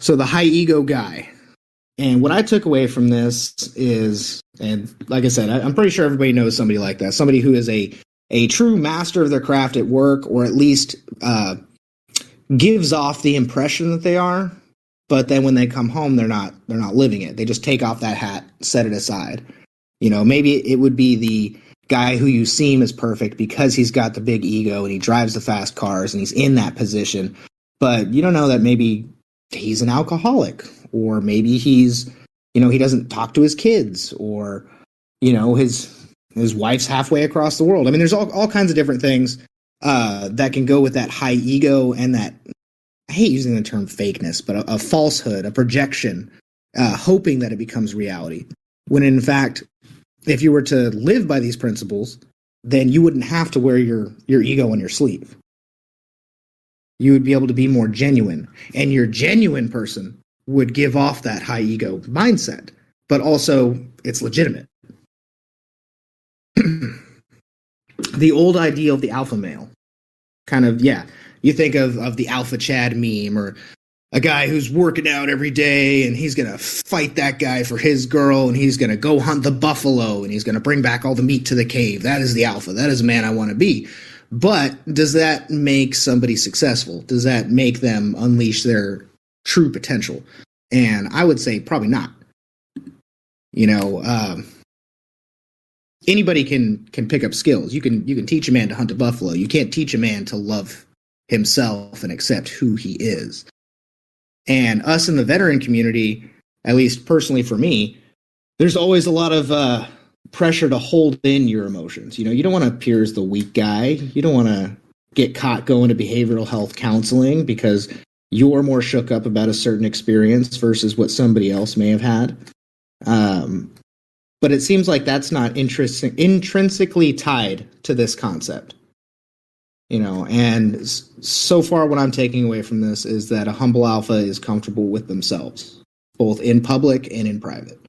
So the high ego guy. And what I took away from this is, and like I said, I'm pretty sure everybody knows somebody like that, somebody who is a true master of their craft at work, or at least gives off the impression that they are, but then when they come home, they're not living it. They just take off that hat, set it aside. You know, maybe it would be the guy who you seem as perfect because he's got the big ego and he drives the fast cars and he's in that position, but you don't know that maybe he's an alcoholic, or maybe he's, you know, he doesn't talk to his kids, or, you know, his wife's halfway across the world. I mean, there's all kinds of different things that can go with that high ego and that, I hate using the term fakeness, but a falsehood, a projection, hoping that it becomes reality. When in fact, if you were to live by these principles, then you wouldn't have to wear your ego on your sleeve. You would be able to be more genuine, and your genuine person would give off that high ego mindset, but also it's legitimate. The old ideal of the alpha male, kind of, yeah, you think of the alpha Chad meme, or a guy who's working out every day and he's going to fight that guy for his girl, and he's going to go hunt the buffalo, and he's going to bring back all the meat to the cave. That is the alpha. That is a man I want to be. But does that make somebody successful? Does that make them unleash their true potential? And I would say probably not. You know, anybody can pick up skills. You can teach a man to hunt a buffalo. You can't teach a man to love himself and accept who he is. And us in the veteran community, at least personally for me, there's always a lot of pressure to hold in your emotions. You know, you don't want to appear as the weak guy. You don't want to get caught going to behavioral health counseling because you're more shook up about a certain experience versus what somebody else may have had. But it seems like that's not intrinsically tied to this concept. You know, and so far what I'm taking away from this is that a humble alpha is comfortable with themselves, both in public and in private.